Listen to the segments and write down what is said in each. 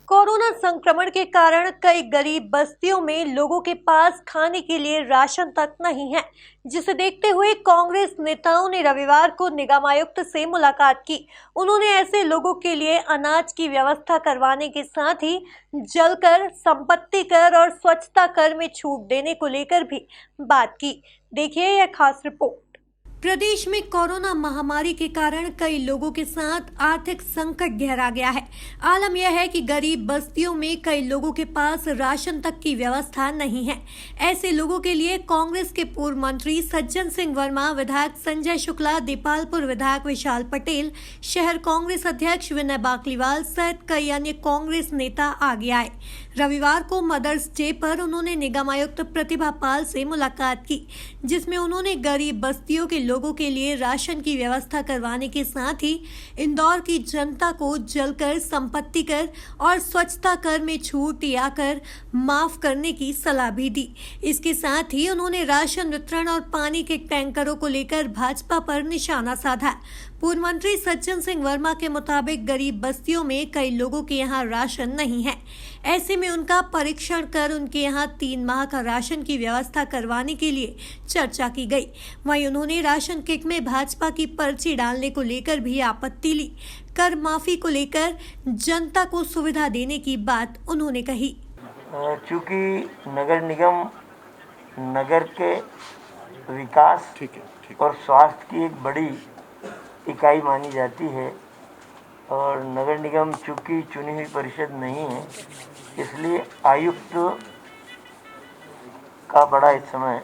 Corona संक्रमण के कारण कई गरीब बस्तियों में लोगों के पास खाने के लिए राशन तक नहीं है, जिसे देखते हुए कांग्रेस नेताओं ने रविवार को निगम आयुक्त से मुलाकात की। उन्होंने ऐसे लोगों के लिए अनाज की व्यवस्था करवाने के साथ ही जलकर, संपत्ति कर और स्वच्छता कर में छूट देने को लेकर भी बात की। देखिए यह खास रिपोर्ट। प्रदेश में कोरोना महामारी के कारण कई लोगों के साथ आर्थिक संकट गहरा गया है। आलम यह है कि गरीब बस्तियों में कई लोगों के पास राशन तक की व्यवस्था नहीं है। ऐसे लोगों के लिए कांग्रेस के पूर्व मंत्री सज्जन सिंह वर्मा, विधायक संजय शुक्ला, दीपालपुर विधायक विशाल पटेल, शहर कांग्रेस अध्यक्ष विनय बाकलीवाल सहित कई अन्य कांग्रेस नेता आगे आए। रविवार को मदर्स डे पर उन्होंने निगम आयुक्त प्रतिभा पाल से मुलाकात की, जिसमें उन्होंने गरीब बस्तियों के लोगों के लिए राशन की व्यवस्था करवाने के साथ ही इंदौर की जनता को जलकर, संपत्ति कर और स्वच्छता कर में छूट या कर माफ करने की सलाह भी दी। इसके साथ ही उन्होंने राशन वितरण और पानी के टैंकरों को लेकर भाजपा पर निशाना साधा। पूर्व मंत्री सज्जन सिंह वर्मा के मुताबिक गरीब बस्तियों में कई लोगों के यहाँ राशन नहीं है। ऐसे में उनका परीक्षण कर उनके यहाँ 3 माह का राशन की व्यवस्था करवाने के लिए चर्चा की गई। वहीं उन्होंने राशन किट में भाजपा की पर्ची डालने को लेकर भी आपत्ति ली। कर माफी को लेकर जनता को सुविधा देने की बात उन्होंने कही। चूँकि नगर निगम नगर के विकास और स्वास्थ्य की एक बड़ी इकाई मानी जाती है और नगर निगम चूँकि चुनी हुई परिषद नहीं है, इसलिए आयुक्त का बड़ा इस समय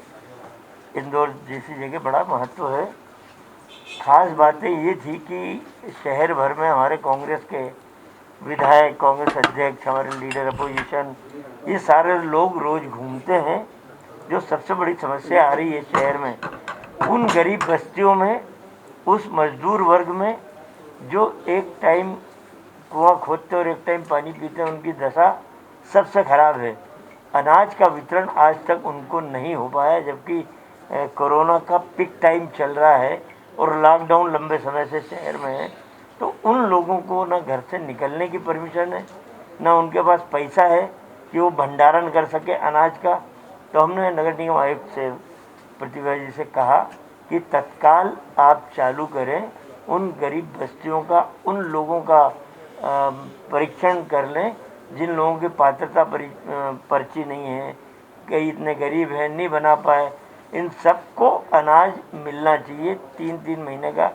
इंदौर जैसी जगह बड़ा महत्व है। खास बातें ये थी कि शहर भर में हमारे कांग्रेस के विधायक, कांग्रेस अध्यक्ष, हमारे लीडर अपोजिशन, ये सारे लोग रोज़ घूमते हैं। जो सबसे बड़ी समस्या आ रही है शहर में, उन गरीब बस्तियों में, उस मजदूर वर्ग में जो एक टाइम कुआं खोदते और एक टाइम पानी पीते हैं, उनकी दशा सबसे ख़राब है। अनाज का वितरण आज तक उनको नहीं हो पाया, जबकि कोरोना का पिक टाइम चल रहा है और लॉकडाउन लंबे समय से शहर में है। तो उन लोगों को ना घर से निकलने की परमिशन है, ना उनके पास पैसा है कि वो भंडारण कर सके अनाज का। तो हमने नगर निगम आयुक्त से, प्रतिभा जी से कहा कि तत्काल आप चालू करें, उन गरीब बस्तियों का, उन लोगों का परीक्षण कर लें जिन लोगों की पात्रता पर्ची नहीं है, कई इतने गरीब हैं नहीं बना पाए। इन सबको अनाज मिलना चाहिए, 3-3 महीने का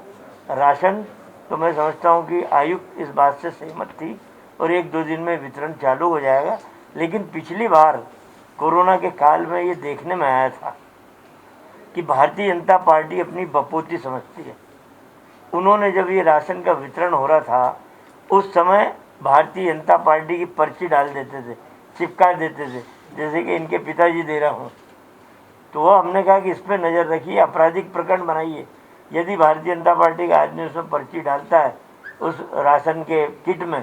राशन। तो मैं समझता हूँ कि आयुक्त इस बात से सहमत थी और 1-2 दिन में वितरण चालू हो जाएगा। लेकिन पिछली बार कोरोना के काल में ये देखने में आया था कि भारतीय जनता पार्टी अपनी बपोती समझती है। उन्होंने जब ये राशन का वितरण हो रहा था, उस समय भारतीय जनता पार्टी की पर्ची डाल देते थे, चिपका देते थे, जैसे कि इनके पिताजी दे रहा हूँ। तो वो हमने कहा कि इस पर नज़र रखिए, आपराधिक प्रकरण बनाइए। यदि भारतीय जनता पार्टी का आदमी उसमें पर्ची डालता है उस राशन के किट में,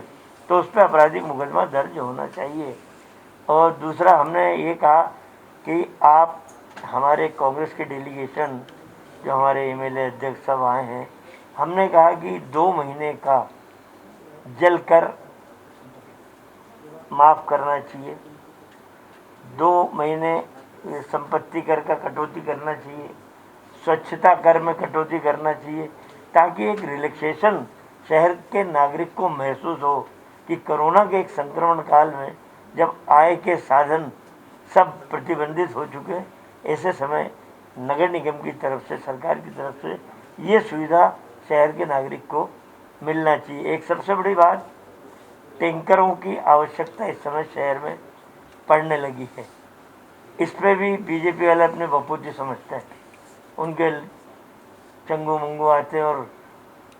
तो उस पर आपराधिक मुकदमा दर्ज होना चाहिए। और दूसरा हमने ये कहा कि आप हमारे कांग्रेस के डेलीगेशन, जो हमारे एमएलए अध्यक्ष सब आए हैं, हमने कहा कि 2 महीने का जल कर माफ़ करना चाहिए, 2 महीने संपत्ति कर का कटौती करना चाहिए, स्वच्छता कर में कटौती करना चाहिए, ताकि एक रिलैक्सेशन शहर के नागरिक को महसूस हो कि कोरोना के एक संक्रमण काल में जब आय के साधन सब प्रतिबंधित हो चुके हैं, ऐसे समय नगर निगम की तरफ से, सरकार की तरफ से ये सुविधा शहर के नागरिक को मिलना चाहिए। एक सबसे बड़ी बात, टैंकरों की आवश्यकता इस समय शहर में पड़ने लगी है। इस पर भी बीजेपी वाले अपने बपूती समझते हैं। उनके चंगू मंगू आते हैं और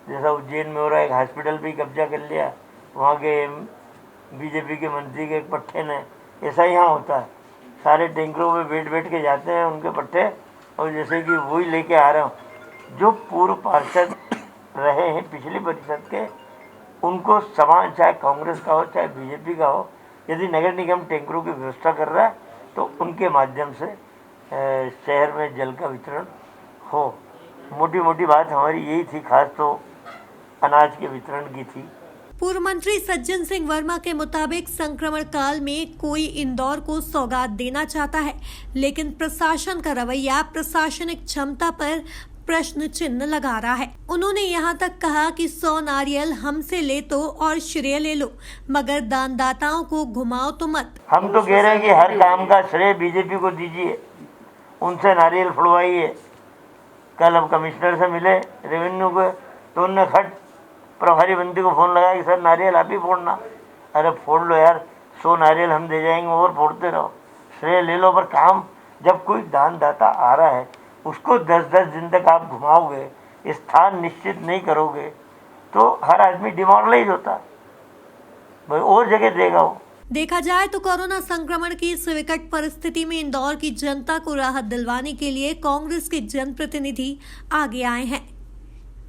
जैसा उज्जैन में हो रहा है, एक हॉस्पिटल भी कब्जा कर लिया वहाँ के बीजेपी के मंत्री के पट्टे ने। ऐसा यहाँ होता है, सारे टैंकरों में बैठ बैठ के जाते हैं उनके पट्टे, और जैसे कि वही लेके आ रहे हो। जो पूर्व पार्षद रहे हैं पिछली परिषद के, उनको समान, चाहे कांग्रेस का हो चाहे बीजेपी का हो, यदि नगर निगम टैंकरों की व्यवस्था कर रहा है तो उनके माध्यम से शहर में जल का वितरण हो। मोटी मोटी बात हमारी यही थी, खास तो अनाज के वितरण की थी। पूर्व मंत्री सज्जन सिंह वर्मा के मुताबिक संक्रमण काल में कोई इंदौर को सौगात देना चाहता है, लेकिन प्रशासन का रवैया प्रशासनिक क्षमता पर प्रश्न चिन्ह लगा रहा है। उन्होंने यहाँ तक कहा कि 100 नारियल हमसे ले तो और श्रेय ले लो, मगर दानदाताओं को घुमाओ तो मत। हम तो कह रहे हैं कि हर काम का श्रेय बीजेपी को दीजिए, उनसे नारियल फुलवाइए। कल हम कमिश्नर से मिले रेवेन्यू को, तो उनने खट प्रभारी बंदी को फ़ोन लगाया कि सर नारियल आप ही फोड़ना। अरे फोड़ लो यार, 100 नारियल हम दे जाएंगे और फोड़ते रहो, श्रेय ले लो। पर काम जब कोई दानदाता आ रहा है उसको 10-10 दिन तक आप घुमाओगे, स्थान निश्चित नहीं करोगे, तो हर आदमी डिमोरलाइज होता, भाई और जगह देगा वो। देखा जाए तो कोरोना संक्रमण की इस विकट परिस्थिति में इंदौर की जनता को राहत दिलवाने के लिए कांग्रेस के जनप्रतिनिधि आगे आए हैं।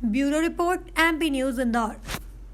Bureau report, MP news Indore.